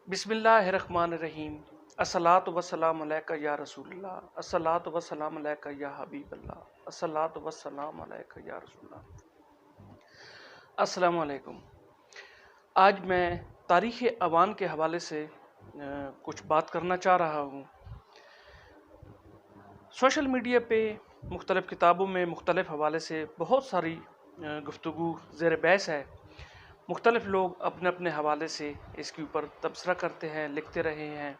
بسم اللہ الرحمن الرحیم۔ الصلاۃ والسلام علیکہ یا رسول اللہ، الصلاۃ والسلام علیکہ یا حبیب اللہ، الصلاۃ والسلام علیکہ یا رسول اللہ۔ السلام علیکم۔ آج میں تاریخ اوان کے حوالے سے کچھ بات کرنا چاہ رہا ہوں۔ سوشل میڈیا پہ مختلف کتابوں میں مختلف حوالے سے بہت ساری گفتگو زیر بحث ہے۔ مختلف لوگ اپنے اپنے حوالے سے اس کے اوپر تبصرہ کرتے ہیں، لکھتے رہے ہیں،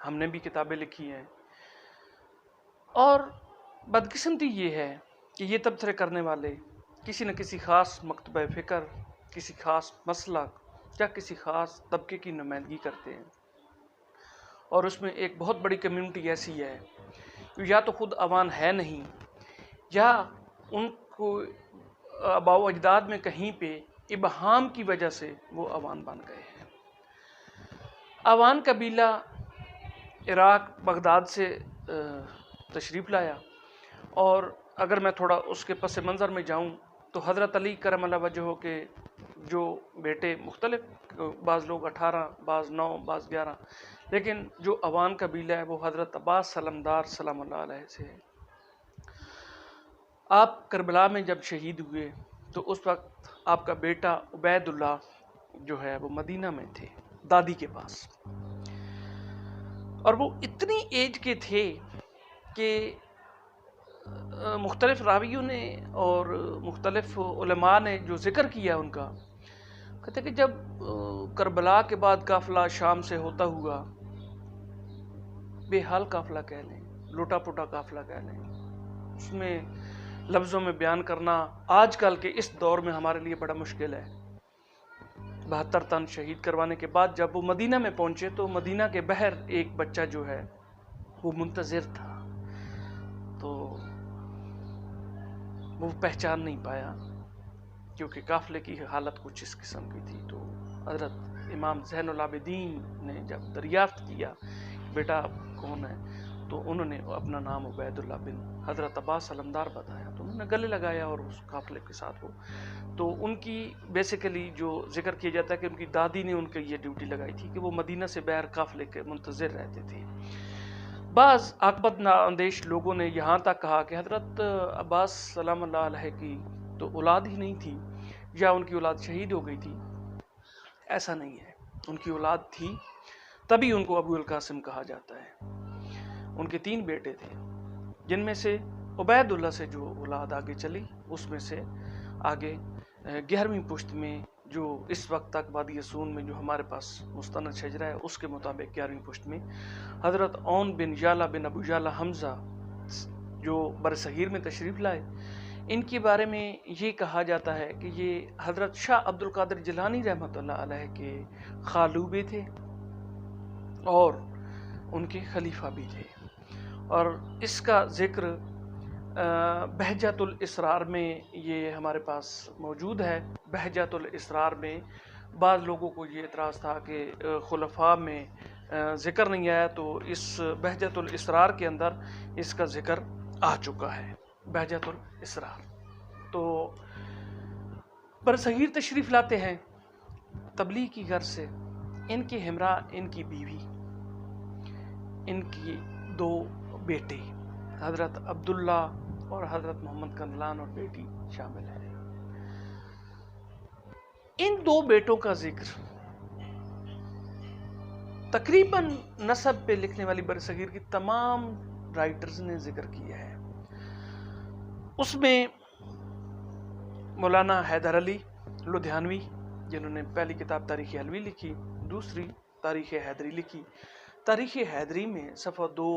ہم نے بھی کتابیں لکھی ہیں۔ اور بدقسمتی یہ ہے کہ یہ تبصرے کرنے والے کسی نہ کسی خاص مکتبہ فکر، کسی خاص مسلک یا کسی خاص طبقے کی نمائندگی کرتے ہیں، اور اس میں ایک بہت بڑی کمیونٹی ایسی ہے یا تو خود اوان ہے نہیں، یا ان کو آباء و اجداد میں کہیں پہ ابہام کی وجہ سے وہ اوان بن گئے ہیں۔ اوان قبیلہ عراق بغداد سے تشریف لایا، اور اگر میں تھوڑا اس کے پس منظر میں جاؤں تو حضرت علی کرم اللہ وجہہ کے جو بیٹے مختلف، بعض لوگ 18، بعض 9، بعض 11، لیکن جو اوان قبیلہ ہے وہ حضرت عباس سلمدار سلام اللہ علیہ سے ہے۔ آپ کربلا میں جب شہید ہوئے تو اس وقت آپ کا بیٹا عبید اللہ جو ہے وہ مدینہ میں تھے، دادی کے پاس، اور وہ اتنی ایج کے تھے کہ مختلف راویوں نے اور مختلف علماء نے جو ذکر کیا ان کا، کہتے کہ جب کربلا کے بعد قافلہ شام سے ہوتا ہوا، بے حال قافلہ کہہ لیں، لوٹا پوٹا قافلہ کہہ لیں، اس میں لفظوں میں بیان کرنا آج کل کے اس دور میں ہمارے لیے بڑا مشکل ہے۔ 72 تن شہید کروانے کے بعد جب وہ مدینہ میں پہنچے تو مدینہ کے بہر ایک بچہ جو ہے وہ منتظر تھا، تو وہ پہچان نہیں پایا کیونکہ قافلے کی حالت کچھ اس قسم کی تھی۔ تو حضرت امام زین العابدین نے جب دریافت کیا کہ بیٹا کون ہے، تو انہوں نے اپنا نام عبید اللہ بن حضرت عباس سلمدار بتایا، تو انہوں نے گلے لگایا اور اس قافلے کے ساتھ وہ، تو ان کی بیسیکلی جو ذکر کیا جاتا ہے کہ ان کی دادی نے ان کی یہ ڈیوٹی لگائی تھی کہ وہ مدینہ سے بہر قافلے کے منتظر رہتے تھے۔ بعض عاقبت نااندیش لوگوں نے یہاں تک کہا کہ حضرت عباس سلام اللہ علیہ کی تو اولاد ہی نہیں تھی، یا ان کی اولاد شہید ہو گئی تھی۔ ایسا نہیں ہے، ان کی اولاد تھی، تبھی ان کو ابو القاسم کہا جاتا ہے۔ ان کے 3 بیٹے تھے، جن میں سے عبید اللہ سے جو اولاد آگے چلی، اس میں سے آگے 11ویں پشت میں جو اس وقت تک وادی سون میں جو ہمارے پاس مستند شجرہ ہے اس کے مطابق 11ویں پشت میں حضرت اون بن یالا بن ابو یالا حمزہ جو برصغیر میں تشریف لائے، ان کے بارے میں یہ کہا جاتا ہے کہ یہ حضرت شاہ عبد القادر جیلانی رحمۃ اللہ علیہ کے خالو بھی تھے اور ان کے خلیفہ بھی تھے، اور اس کا ذکر بہجت الاسرار میں یہ ہمارے پاس موجود ہے۔ بہجت الاسرار میں بعض لوگوں کو یہ اعتراض تھا کہ خلفاء میں ذکر نہیں آیا، تو اس بہجت الاسرار کے اندر اس کا ذکر آ چکا ہے۔ بہجت الاسرار تو برصغیر تشریف لاتے ہیں تبلیغ کی غرض سے، ان کے ہمراہ ان کی بیوی، ان کی 2 بیٹے حضرت عبداللہ اور حضرت محمد کنلان اور بیٹی شامل ہے۔ ان 2 بیٹوں کا ذکر تقریباً نسب پہ لکھنے والی برصغیر کی تمام رائٹرز نے ذکر کیا ہے۔ اس میں مولانا حیدر علی لدھیانوی، جنہوں نے پہلی کتاب تاریخ حلوی لکھی، دوسری تاریخ حیدری لکھی۔ تاریخ حیدری میں صفحہ 2،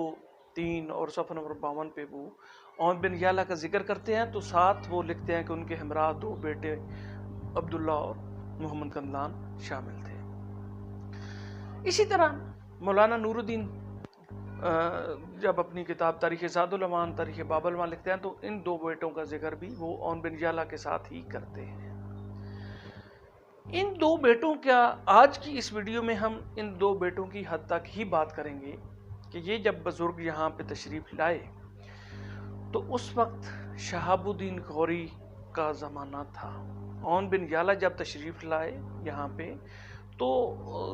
3 اور صفحہ نمبر 52 پہ وہ اون بن یالا کا ذکر کرتے ہیں، تو ساتھ وہ لکھتے ہیں کہ ان کے ہمراہ 2 بیٹے عبداللہ اور محمد کنلان شامل تھے۔ اسی طرح مولانا نور الدین جب اپنی کتاب تاریخ زاد الاوان، تاریخ باب الوان لکھتے ہیں تو ان 2 بیٹوں کا ذکر بھی وہ اون بن یالا کے ساتھ ہی کرتے ہیں۔ ان 2 بیٹوں کا آج کی اس ویڈیو میں ہم ان 2 بیٹوں کی حد تک ہی بات کریں گے کہ یہ جب بزرگ یہاں پہ تشریف لائے تو اس وقت شہاب الدین غوری کا زمانہ تھا۔ اون بن یالا جب تشریف لائے یہاں پہ تو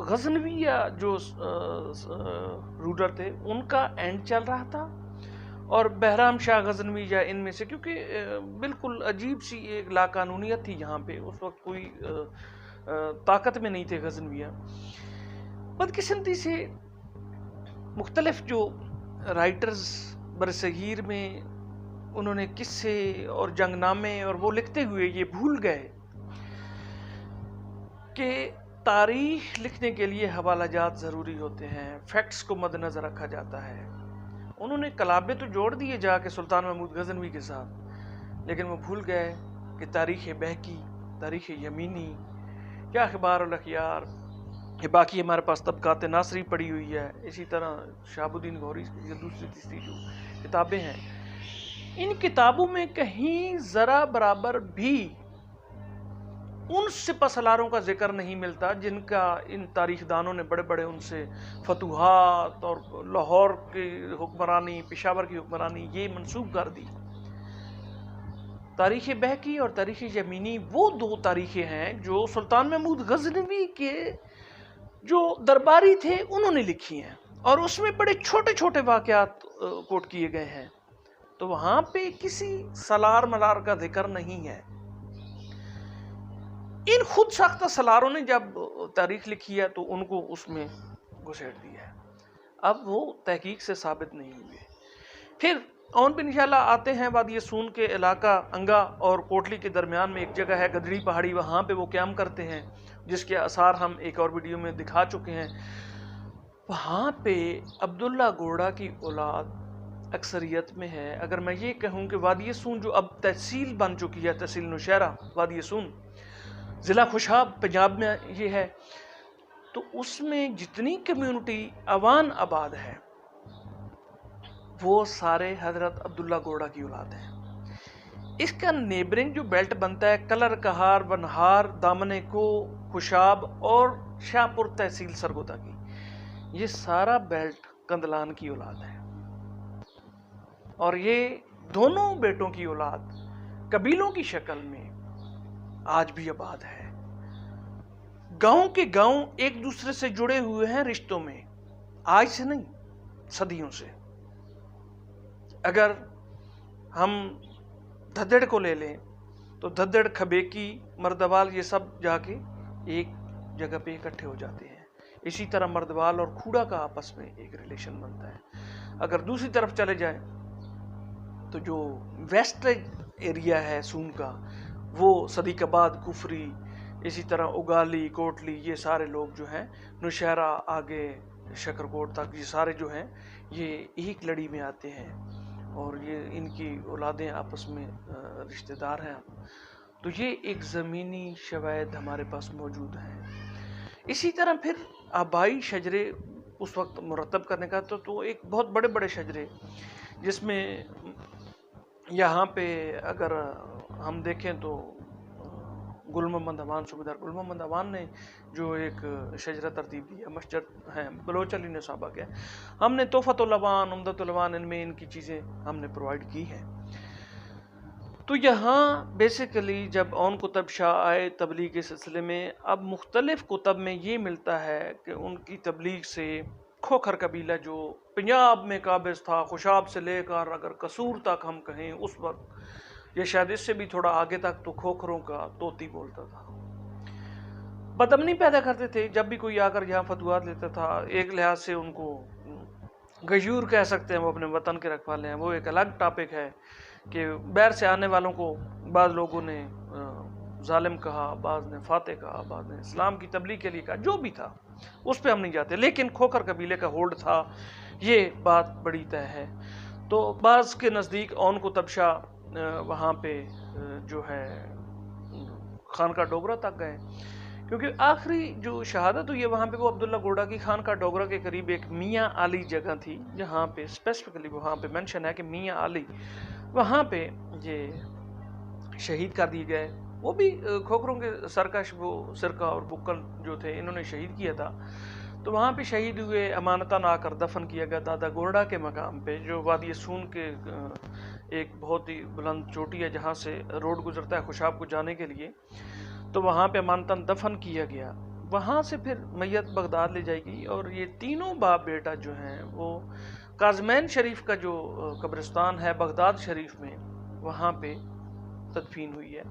غزنویہ جو رولر تھے ان کا اینڈ چل رہا تھا، اور بہرام شاہ غزنوی یا ان میں سے، کیونکہ بالکل عجیب سی ایک لاقانونیت تھی یہاں پہ اس وقت، کوئی طاقت میں نہیں تھے غزنویہ. بدقسمتی سے مختلف جو رائٹرز برصغیر میں انہوں نے قصے اور جنگ نامے اور وہ لکھتے ہوئے یہ بھول گئے کہ تاریخ لکھنے کے لیے حوالہ جات ضروری ہوتے ہیں، فیکٹس کو مد نظر رکھا جاتا ہے. انہوں نے کلابے تو جوڑ دیے جا کے سلطان محمود غزنوی کے ساتھ، لیکن وہ بھول گئے کہ تاریخ بہکی، تاریخ یمینی، کیا اخبار الاخیار، یہ باقی ہمارے پاس طبقات ناصری پڑی ہوئی ہے، اسی طرح شہاب الدین غوری کی دوسری تیسری جو کتابیں ہیں، ان کتابوں میں کہیں ذرا برابر بھی ان سپہ سالاروں کا ذکر نہیں ملتا جن کا ان تاریخ دانوں نے بڑے بڑے ان سے فتوحات اور لاہور کی حکمرانی، پشاور کی حکمرانی یہ منسوب کر دی. تاریخ بہکی اور تاریخ یمینی وہ دو تاریخیں ہیں جو سلطان محمود غزنوی کے جو درباری تھے انہوں نے لکھی ہیں، اور اس میں بڑے چھوٹے چھوٹے واقعات کوٹ کیے گئے ہیں. تو وہاں پہ کسی سالار ملار کا ذکر نہیں ہے. ان خود ساختہ سالاروں نے جب تاریخ لکھی ہے تو ان کو اس میں گھسیٹ دیا ہے. اب وہ تحقیق سے ثابت نہیں ہوئے. پھر اون پہ انشاءاللہ آتے ہیں وادی سون کے علاقہ انگا اور کوٹلی کے درمیان میں ایک جگہ ہے گدڑی پہاڑی، وہاں پہ وہ قیام کرتے ہیں جس کے آثار ہم ایک اور ویڈیو میں دکھا چکے ہیں. وہاں پہ عبداللہ گوڑا کی اولاد اکثریت میں ہے. اگر میں یہ کہوں کہ وادی سون جو اب تحصیل بن چکی ہے، تحصیل نوشہرہ وادی سون، ضلع خوشاب پنجاب میں یہ ہے، تو اس میں جتنی کمیونٹی عوان آباد ہے وہ سارے حضرت عبداللہ گوڑا کی اولاد ہیں. اس کا نیبرنگ جو بیلٹ بنتا ہے کلر کہار، بنہار، دامنے کو، خوشاب اور شاہپور تحصیل سرگودا کی، یہ سارا بیلٹ کندلان کی اولاد ہے. اور یہ دونوں بیٹوں کی اولاد قبیلوں کی شکل میں آج بھی آباد ہے. گاؤں کے گاؤں ایک دوسرے سے جڑے ہوئے ہیں رشتوں میں، آج سے نہیں، صدیوں سے. اگر ہم دھدڑ کو لے لیں تو دھدڑ، کھبیکی، مردوال یہ سب جا کے ایک جگہ پہ اکٹھے ہو جاتے ہیں. اسی طرح مردوال اور کھوڑا کا آپس میں ایک ریلیشن بنتا ہے. اگر دوسری طرف چلے جائیں تو جو ویسٹ ایریا ہے سون کا، وہ صدیق آباد، کفری، اسی طرح اگالی، کوٹلی، یہ سارے لوگ جو ہیں، نوشہرہ آگے شکرکوٹ تک، یہ سارے جو ہیں یہ ایک لڑی میں آتے ہیں اور یہ ان کی اولادیں آپس میں رشتہ دار ہیں. تو یہ ایک زمینی شواہد ہمارے پاس موجود ہیں. اسی طرح پھر آبائی شجرے اس وقت مرتب کرنے کا تو ایک بہت بڑے بڑے شجرے، جس میں یہاں پہ اگر ہم دیکھیں تو گل محمد امان، صوبیدار گل محمد امان نے جو ایک شجرہ ترتیب دیا، مسجد ہیں بلوچ علی نے صاحبہ کے، ہم نے تحفۃ العوان، عمدۃ العوان، ان میں ان کی چیزیں ہم نے پرووائڈ کی ہیں. تو یہاں بیسیکلی جب اون کتب شاہ آئے تبلیغ کے سلسلے میں، اب مختلف کتب میں یہ ملتا ہے کہ ان کی تبلیغ سے کھوکھر قبیلہ جو پنجاب میں قابض تھا، خوشاب سے لے کر اگر قصور تک ہم کہیں اس وقت، یا شاید اس سے بھی تھوڑا آگے تک، تو کھوکھروں کا طوطی بولتا تھا، بدامنی پیدا کرتے تھے. جب بھی کوئی آ کر یہاں فتوحات لیتا تھا، ایک لحاظ سے ان کو غیور کہہ سکتے ہیں، وہ اپنے وطن کے رکھوالے ہیں. وہ ایک الگ ٹاپک ہے کہ باہر سے آنے والوں کو بعض لوگوں نے ظالم کہا، بعض نے فاتح کہا، بعض نے اسلام کی تبلیغ کے لیے کہا، جو بھی تھا اس پہ ہم نہیں جاتے. لیکن کھوکھر قبیلے کا ہولڈ تھا، یہ بات بڑی طے ہے. تو بعض کے نزدیک اون کتب شاہ وہاں پہ جو ہے خانقاہ ڈوگرہ تک گئے، کیونکہ آخری جو شہادت ہوئی ہے وہاں پہ وہ عبداللہ گوڑا کی خانقاہ ڈوگرہ کے قریب ایک میاں علی جگہ تھی، جہاں پہ اسپیسیفکلی وہاں پہ مینشن ہے کہ میاں علی وہاں پہ یہ شہید کر دیے گئے. وہ بھی کھوکھروں کے سرکش، وہ سرکہ اور بکل جو تھے انہوں نے شہید کیا تھا. تو وہاں پہ شہید ہوئے، امانتاً آ کر دفن کیا گیا دادا گورڈا کے مقام پہ، جو وادی سون کے ایک بہت ہی بلند چوٹی ہے جہاں سے روڈ گزرتا ہے خوشاب کو جانے کے لیے. تو وہاں پہ امانتاً دفن کیا گیا. وہاں سے پھر میت بغداد لے جائے گی، اور یہ تینوں باپ بیٹا جو ہیں وہ کاظمین شریف کا جو قبرستان ہے بغداد شریف میں، وہاں پہ تدفین ہوئی ہے،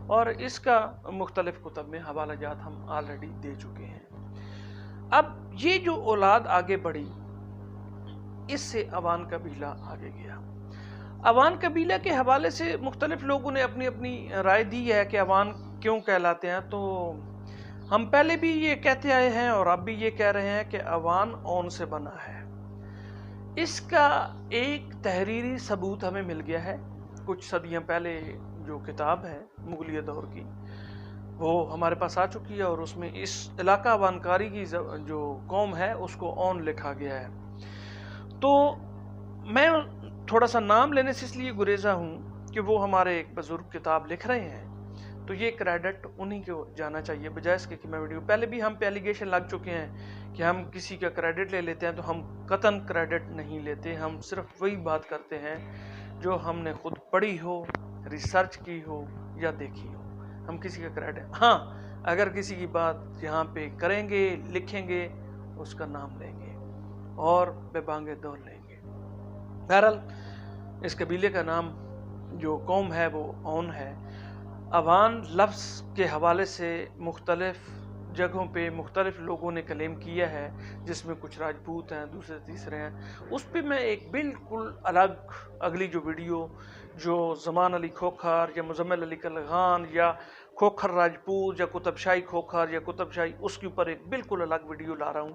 اور اس کا مختلف کتب میں حوالہ جات ہم آلریڈی دے چکے ہیں۔ اب یہ جو اولاد آگے بڑھی، اس سے اوان قبیلہ آگے گیا۔ اوان قبیلہ کے حوالے سے مختلف لوگوں نے اپنی اپنی رائے دی ہے کہ اوان کیوں کہلاتے ہیں، تو ہم پہلے بھی یہ کہتے آئے ہیں اور اب بھی یہ کہہ رہے ہیں کہ اوان اون سے بنا ہے۔ اس کا ایک تحریری ثبوت ہمیں مل گیا ہے، کچھ صدیاں پہلے جو کتاب ہے مغلیہ دور کی وہ ہمارے پاس آ چکی ہے، اور اس میں اس علاقہ اوانکاری کی جو قوم ہے اس کو اون لکھا گیا ہے۔ تو میں تھوڑا سا نام لینے سے اس لیے گریزا ہوں کہ وہ ہمارے ایک بزرگ کتاب لکھ رہے ہیں، تو یہ کریڈٹ انہی کو جانا چاہیے، بجائے اس کے کہ میں ویڈیو پہلے بھی ہم پہ ایلیگیشن لگ چکے ہیں کہ ہم کسی کا کریڈٹ لے لیتے ہیں، تو ہم قطعاً کریڈٹ نہیں لیتے، ہم صرف وہی بات کرتے ہیں جو ہم نے خود پڑھی ہو، ریسرچ کی ہو یا دیکھی ہو۔ ہم کسی کا کریڈٹ، ہاں اگر کسی کی بات یہاں پہ کریں گے، لکھیں گے، اس کا نام لیں گے اور بے بانگے دور لیں گے۔ بہرحال اس قبیلے کا نام جو قوم ہے وہ اون ہے۔ اوان لفظ کے حوالے سے مختلف جگہوں پہ مختلف لوگوں نے کلیم کیا ہے، جس میں کچھ راجپوت ہیں، دوسرے تیسرے ہیں۔ اس پہ میں ایک بالکل الگ اگلی جو ویڈیو جو زمان علی کھوکھر یا مزمل علی کلغان یا کھوکھر راجپوت یا قطب شاہی کھوکھر یا قطب شاہی، اس کے اوپر ایک بالکل الگ ویڈیو لا رہا ہوں،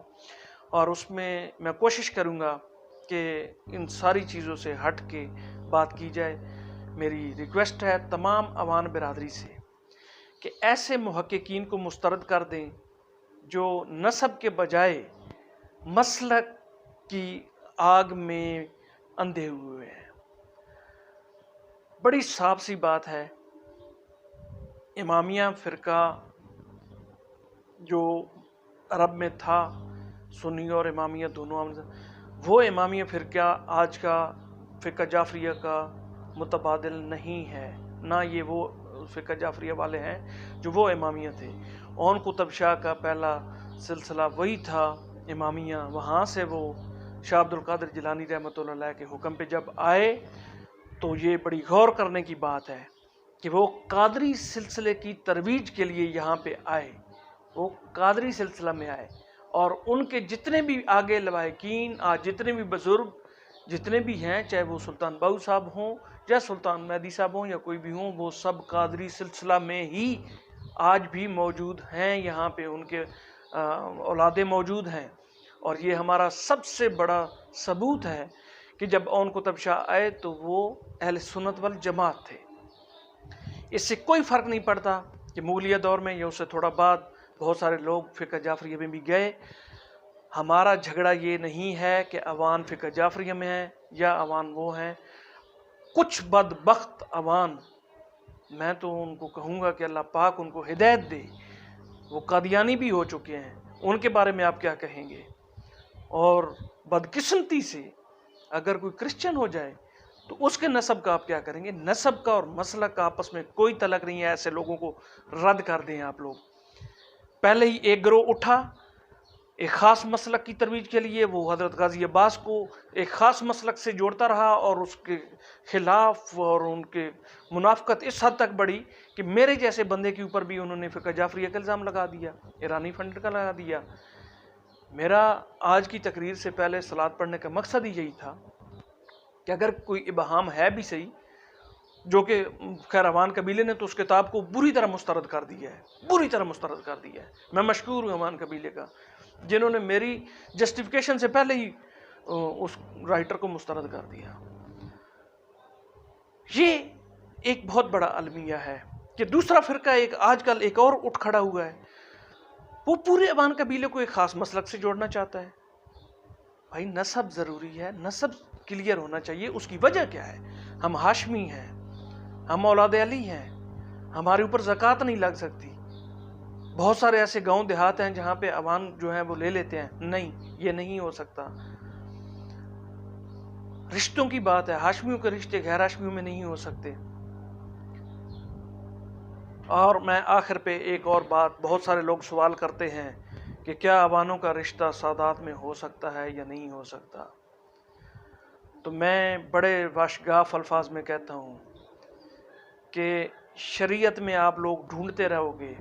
اور اس میں میں کوشش کروں گا کہ ان ساری چیزوں سے ہٹ کے بات کی جائے۔ میری ریکویسٹ ہے تمام اوان برادری سے کہ ایسے محققین کو مسترد کر دیں جو نسب کے بجائے مسلک کی آگ میں اندھے ہوئے ہیں۔ بڑی صاف سی بات ہے، امامیہ فرقہ جو عرب میں تھا، سنی اور امامیہ دونوں، وہ امامیہ فرقہ آج کا فرقہ جعفریہ کا متبادل نہیں ہے، نہ یہ وہ فرقہ جعفریہ والے ہیں جو وہ امامیہ تھے۔ اون قطب شاہ کا پہلا سلسلہ وہی تھا امامیہ، وہاں سے وہ شاہ عبد القادر جیلانی رحمۃ اللہ علیہ کے حکم پہ جب آئے، تو یہ بڑی غور کرنے کی بات ہے کہ وہ قادری سلسلے کی ترویج کے لیے یہاں پہ آئے، وہ قادری سلسلہ میں آئے، اور ان کے جتنے بھی آگے لواحقین، آج جتنے بھی بزرگ جتنے بھی ہیں، چاہے وہ سلطان باؤ صاحب ہوں یا سلطان مہدی صاحب ہوں یا کوئی بھی ہوں، وہ سب قادری سلسلہ میں ہی آج بھی موجود ہیں، یہاں پہ ان کے اولادیں موجود ہیں۔ اور یہ ہمارا سب سے بڑا ثبوت ہے کہ جب اون قطب شاہ آئے تو وہ اہل سنت والجماعت تھے۔ اس سے کوئی فرق نہیں پڑتا کہ مغلیہ دور میں یا اس سے تھوڑا بعد بہت سارے لوگ فرقہ جعفریہ میں بھی گئے۔ ہمارا جھگڑا یہ نہیں ہے کہ اوان فرقہ جعفریہ میں ہیں یا اوان وہ ہیں۔ کچھ بدبخت اوان، میں تو ان کو کہوں گا کہ اللہ پاک ان کو ہدایت دے، وہ قادیانی بھی ہو چکے ہیں، ان کے بارے میں آپ کیا کہیں گے؟ اور بدقسمتی سے اگر کوئی کرسچن ہو جائے تو اس کے نسب کا آپ کیا کریں گے؟ نسب کا اور مسلک کا آپس میں کوئی تعلق نہیں ہے، ایسے لوگوں کو رد کر دیں آپ لوگ۔ پہلے ہی ایک گروہ اٹھا ایک خاص مسلک کی ترویج کے لیے، وہ حضرت غازی عباس کو ایک خاص مسلک سے جوڑتا رہا، اور اس کے خلاف اور ان کے منافقت اس حد تک بڑھی کہ میرے جیسے بندے کے اوپر بھی انہوں نے فرقہ جعفریہ کا الزام لگا دیا، ایرانی فنڈ کا لگا دیا۔ میرا آج کی تقریر سے پہلے صلوات پڑھنے کا مقصد ہی یہی تھا کہ اگر کوئی ابہام ہے بھی صحیح، جو کہ خیر اوان قبیلے نے تو اس کتاب کو بری طرح مسترد کر دیا ہے، بری طرح مسترد کر دیا ہے۔ میں مشکور ہوں اوان قبیلے کا، جنہوں نے میری جسٹیفیکیشن سے پہلے ہی اس رائٹر کو مسترد کر دیا۔ یہ ایک بہت بڑا المیہ ہے کہ دوسرا فرقہ ایک آج کل ایک اور اٹھ کھڑا ہوا ہے، وہ پورے اوان قبیلے کو ایک خاص مسلک سے جوڑنا چاہتا ہے۔ بھائی نسب ضروری ہے، نسب کلیئر ہونا چاہیے، اس کی وجہ کیا ہے؟ ہم ہاشمی ہیں، ہم اولاد علی ہیں، ہمارے اوپر زکوٰۃ نہیں لگ سکتی۔ بہت سارے ایسے گاؤں دیہات ہیں جہاں پہ اوان جو ہیں وہ لے لیتے ہیں، نہیں، یہ نہیں ہو سکتا۔ رشتوں کی بات ہے، ہاشمیوں کے رشتے غیر ہاشمیوں میں نہیں ہو سکتے۔ اور میں آخر پہ ایک اور بات، بہت سارے لوگ سوال کرتے ہیں کہ کیا عوانوں کا رشتہ سادات میں ہو سکتا ہے یا نہیں ہو سکتا؟ تو میں بڑے واشگاف الفاظ میں کہتا ہوں کہ شریعت میں آپ لوگ ڈھونڈتے رہو گے،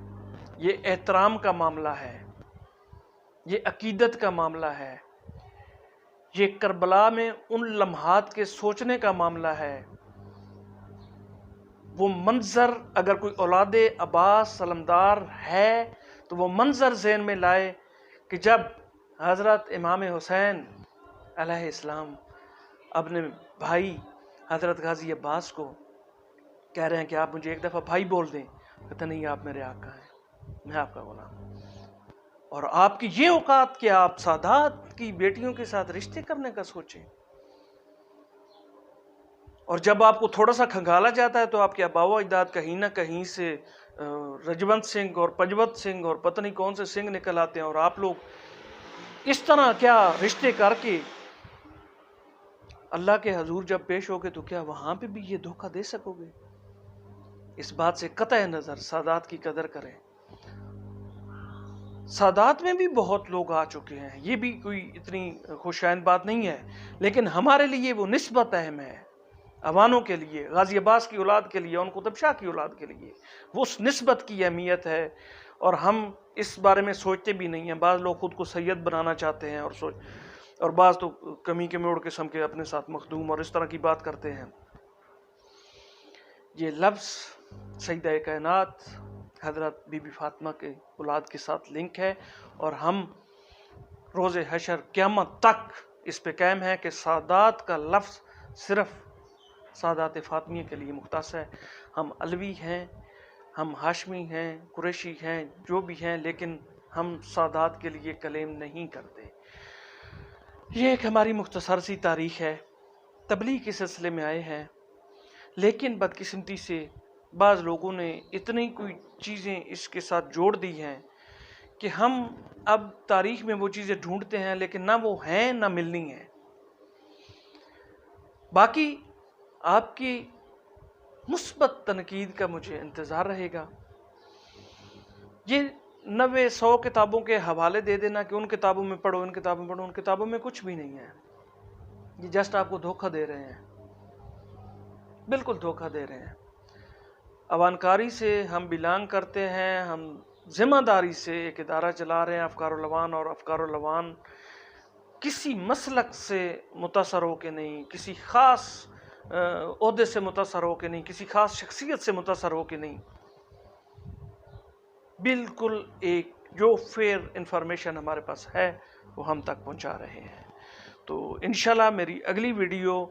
یہ احترام کا معاملہ ہے، یہ عقیدت کا معاملہ ہے، یہ کربلا میں ان لمحات کے سوچنے کا معاملہ ہے۔ وہ منظر اگر کوئی اولاد عباس سلمدار ہے تو وہ منظر ذہن میں لائے کہ جب حضرت امام حسین علیہ السلام اپنے بھائی حضرت غازی عباس کو کہہ رہے ہیں کہ آپ مجھے ایک دفعہ بھائی بول دیں، کہتے نہیں، آپ میرے آقا ہیں، میں آپ کا غلام ہوں، اور آپ کی یہ اوقات کہ آپ سادات کی بیٹیوں کے ساتھ رشتے کرنے کا سوچیں، اور جب آپ کو تھوڑا سا کھنگالا جاتا ہے تو آپ کے آباء و اجداد کہیں نہ کہیں سے رجونت سنگھ اور پجوت سنگھ اور پتہ نہیں کون سے سنگھ نکل آتے ہیں، اور آپ لوگ اس طرح کیا رشتے کر کے اللہ کے حضور جب پیش ہوگے تو کیا وہاں پہ بھی یہ دھوکہ دے سکو گے؟ اس بات سے قطع نظر سادات کی قدر کریں۔ سادات میں بھی بہت لوگ آ چکے ہیں، یہ بھی کوئی اتنی خوشائند بات نہیں ہے، لیکن ہمارے لیے وہ نسبت اہم ہے، عوانوں کے لیے، غازی عباس کی اولاد کے لیے، ان قطب شاہ کی اولاد کے لیے وہ اس نسبت کی اہمیت ہے، اور ہم اس بارے میں سوچتے بھی نہیں ہیں۔ بعض لوگ خود کو سید بنانا چاہتے ہیں اور بعض تو کمی کے موڑ قسم کے اپنے ساتھ مخدوم اور اس طرح کی بات کرتے ہیں۔ یہ لفظ سیدہ کائنات حضرت بی بی فاطمہ کے اولاد کے ساتھ لنک ہے، اور ہم روز حشر قیامت تک اس پہ قائم ہے کہ سادات کا لفظ صرف سادات فاطمیہ کے لیے مختص ہے۔ ہم علوی ہیں، ہم ہاشمی ہیں، قریشی ہیں، جو بھی ہیں، لیکن ہم سادات کے لیے کلیم نہیں کرتے۔ یہ ایک ہماری مختصر سی تاریخ ہے، تبلیغ کے سلسلے میں آئے ہیں، لیکن بدقسمتی سے بعض لوگوں نے اتنی کوئی چیزیں اس کے ساتھ جوڑ دی ہیں کہ ہم اب تاریخ میں وہ چیزیں ڈھونڈتے ہیں لیکن نہ وہ ہیں نہ ملنی ہیں۔ باقی آپ کی مثبت تنقید کا مجھے انتظار رہے گا۔ یہ 90-100 کتابوں کے حوالے دے دینا کہ ان کتابوں میں پڑھو، ان کتابوں میں پڑھو، ان کتابوں میں کچھ بھی نہیں ہے، یہ جسٹ آپ کو دھوکہ دے رہے ہیں، بالکل دھوکہ دے رہے ہیں۔ عوانکاری سے ہم بلانگ کرتے ہیں، ہم ذمہ داری سے ایک ادارہ چلا رہے ہیں افکار الوان، اور افکار الوان کسی مسلک سے متاثر ہو کے نہیں، کسی خاص عہدے سے متاثر ہو کے نہیں، کسی خاص شخصیت سے متاثر ہو کے نہیں، بالکل ایک جو فیئر انفارمیشن ہمارے پاس ہے وہ ہم تک پہنچا رہے ہیں۔ تو انشاءاللہ میری اگلی ویڈیو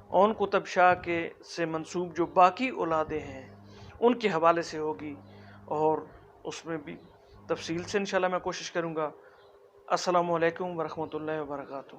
اون قطب شاہ کے سے منسوب جو باقی اولادیں ہیں ان کے حوالے سے ہوگی، اور اس میں بھی تفصیل سے انشاءاللہ میں کوشش کروں گا۔ السلام علیکم ورحمۃ اللہ وبرکاتہ۔